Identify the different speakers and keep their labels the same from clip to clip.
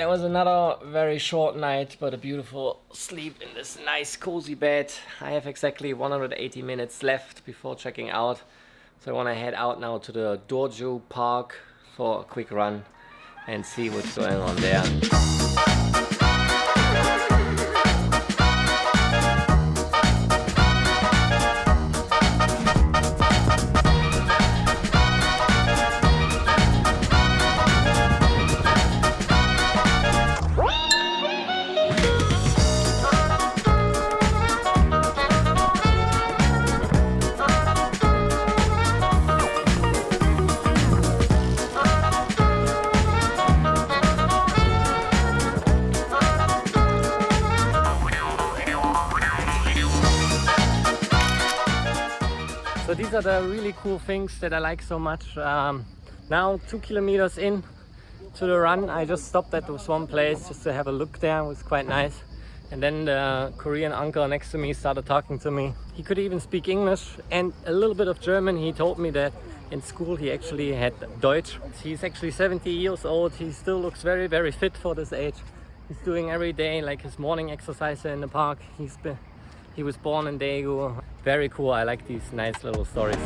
Speaker 1: it was another very short night, but a beautiful sleep in this nice cozy bed. I have exactly 180 minutes left before checking out. So I want to head out now to the Daegu park for a quick run and see what's going on there. So these are the really cool things that I like so much. Now 2 kilometers in to the run, I just stopped at this one place just to have a look there. It was quite nice. And then the Korean uncle next to me started talking to me. He could even speak English and a little bit of German. He told me that in school he actually had Deutsch. He's actually 70 years old. He still looks very, very fit for this age. He's doing every day like his morning exercise in the park. He was born in Daegu. Very cool. I like these nice little stories.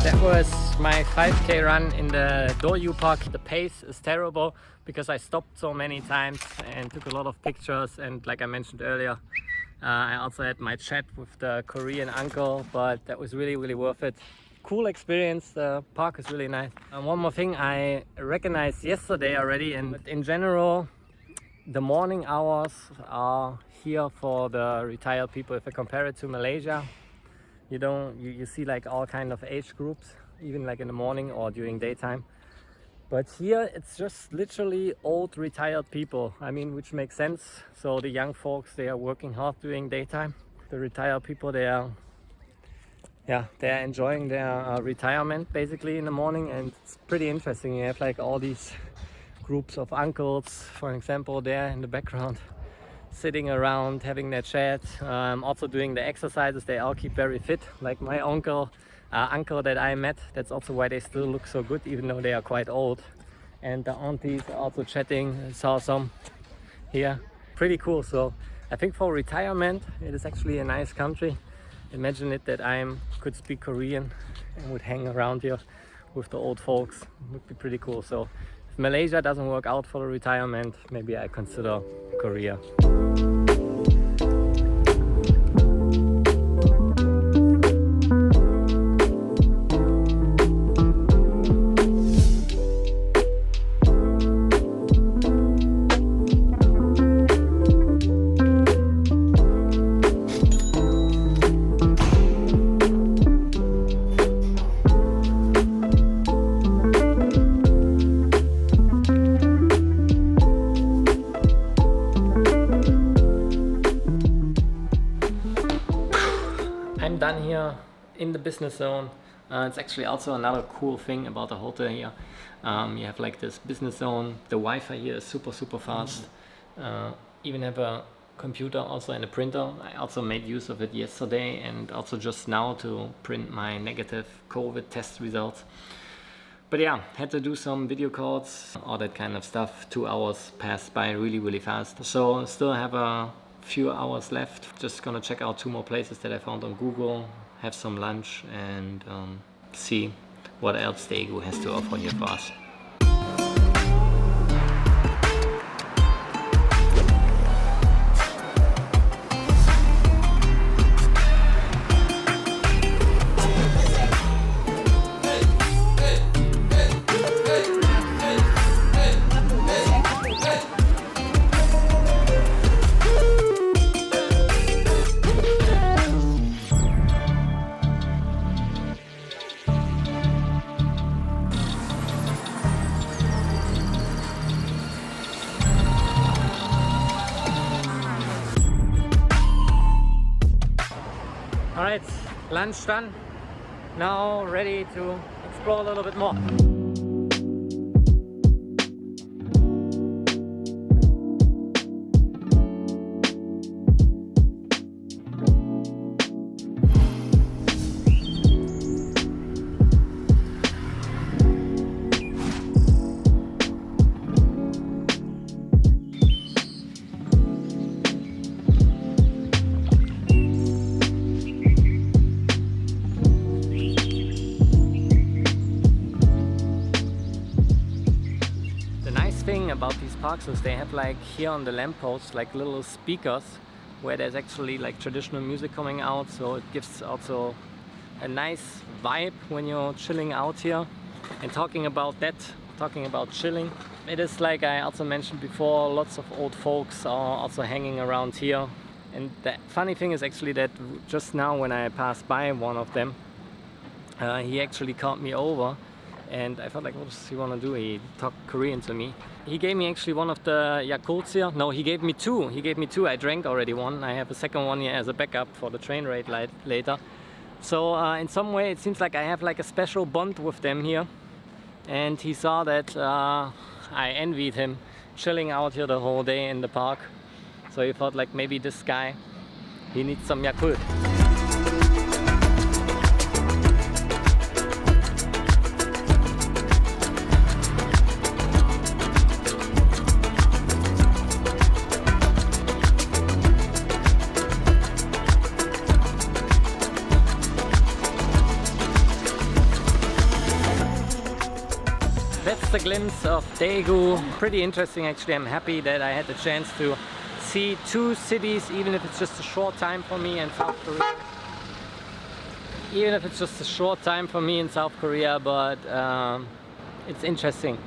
Speaker 1: That was my 5K run in the Daegu park. The pace is terrible because I stopped so many times and took a lot of pictures, and like I mentioned earlier, I also had my chat with the Korean uncle, but that was really, really worth it. Cool experience. The park is really nice. And one more thing I recognized yesterday already, and in general the morning hours are here for the retired people. If I compare it to Malaysia, you see like all kind of age groups, even like in the morning or during daytime. But here it's just literally old retired people. I mean, which makes sense. So the young folks, they are working hard during daytime. The retired people, they're enjoying their retirement basically in the morning, and it's pretty interesting. You have like all these groups of uncles, for example, there in the background, sitting around having their chat, also doing the exercises. They all keep very fit, like my uncle that I met. That's also why they still look so good even though they are quite old. And the aunties are also chatting. I saw some here. Pretty cool. So I think for retirement it is actually a nice country. Imagine it that I could speak Korean and would hang around here with the old folks. It would be pretty cool. So if Malaysia doesn't work out for the retirement, maybe I consider Korea. I'm done here in the business zone. It's actually also another cool thing about the hotel here. You have like this business zone. The Wi-Fi here is super fast. Even have a computer also and a printer. I also made use of it yesterday and also just now to print my negative COVID test results. But yeah, had to do some video calls, all that kind of stuff. 2 hours passed by really fast. So still have a few hours left. Just gonna check out 2 more places that I found on Google, have some lunch, and see what else Daegu has to offer here for us. Alright, lunch done. Now ready to explore a little bit more. About these parks is they have like here on the lampposts like little speakers where there's actually like traditional music coming out, so it gives also a nice vibe when you're chilling out here. And talking about chilling, it is like I also mentioned before, lots of old folks are also hanging around here. And the funny thing is actually that just now when I passed by one of them, he actually called me over. And I felt like, what does he want to do? He talked Korean to me. He gave me actually one of the Yakults here. No, he gave me two. I drank already one. I have a second one here as a backup for the train ride later. So in some way it seems like I have like a special bond with them here. And he saw that I envied him chilling out here the whole day in the park. So he thought like maybe this guy, he needs some Yakult. That's the glimpse of Daegu. Pretty interesting actually. I'm happy that I had the chance to see two cities, even if it's just a short time for me in South Korea. But it's interesting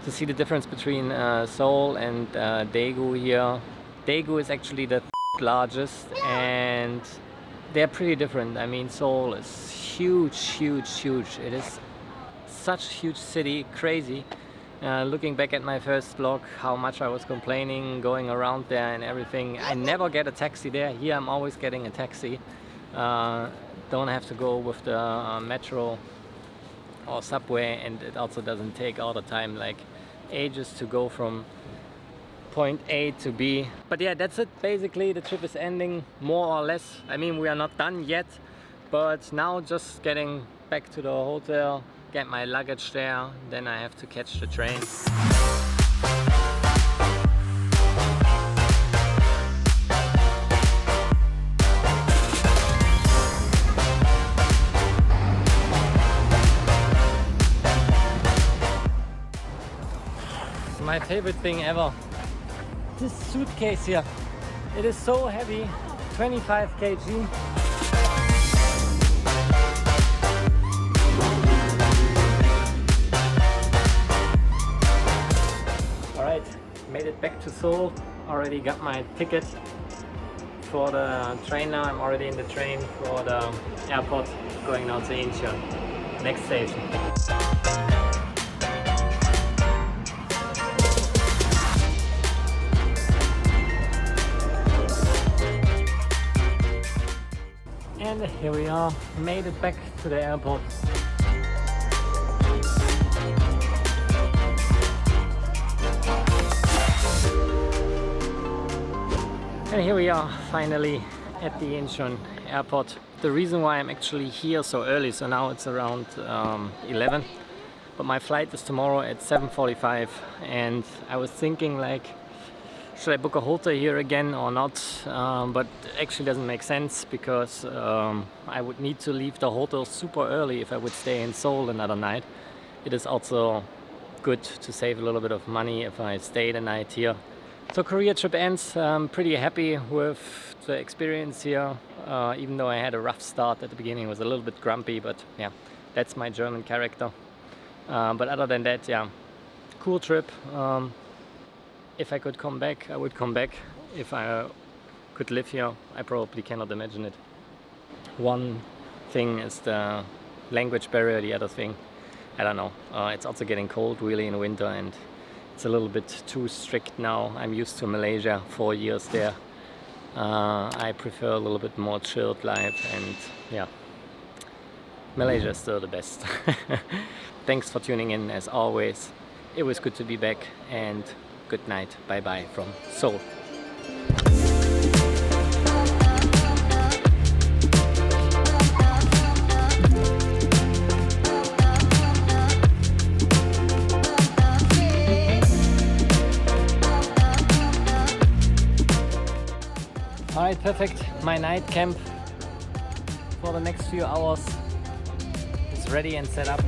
Speaker 1: to see the difference between Seoul and Daegu here. Daegu is actually the largest and they're pretty different. I mean, Seoul is huge. It is such a huge city, crazy. Looking back at my first vlog, how much I was complaining going around there and everything. I never get a taxi there. Here I'm always getting a taxi. Don't have to go with the metro or subway, and it also doesn't take all the time, like ages to go from point A to B. But yeah, that's it. Basically the trip is ending more or less. I mean, we are not done yet, but now just getting back to the hotel, get my luggage there, then I have to catch the train. My favorite thing ever, this suitcase here. It is so heavy, 25 kg. Made it back to Seoul, already got my ticket for the train now. I'm already in the train for the airport going now to Incheon, next station. And here we are, made it back to the airport. And here we are, finally at the Incheon airport. The reason why I'm actually here so early, so now it's around 11, but my flight is tomorrow at 7:45, and I was thinking like, should I book a hotel here again or not? But actually doesn't make sense because I would need to leave the hotel super early if I would stay in Seoul another night. It is also good to save a little bit of money if I stay the night here. So Korea trip ends. I'm pretty happy with the experience here, even though I had a rough start at the beginning. I was a little bit grumpy, but yeah, that's my German character. But other than that, yeah, cool trip. If I could come back, I would come back. If I could live here, I probably cannot imagine it. One thing is the language barrier, the other thing, I don't know. It's also getting cold really in winter, and it's a little bit too strict now. I'm used to Malaysia, 4 years there. I prefer a little bit more chilled life, and yeah, Malaysia is still the best. Thanks for tuning in as always. It was good to be back, and good night. Bye bye from Seoul. Alright, perfect. My night camp for the next few hours is ready and set up.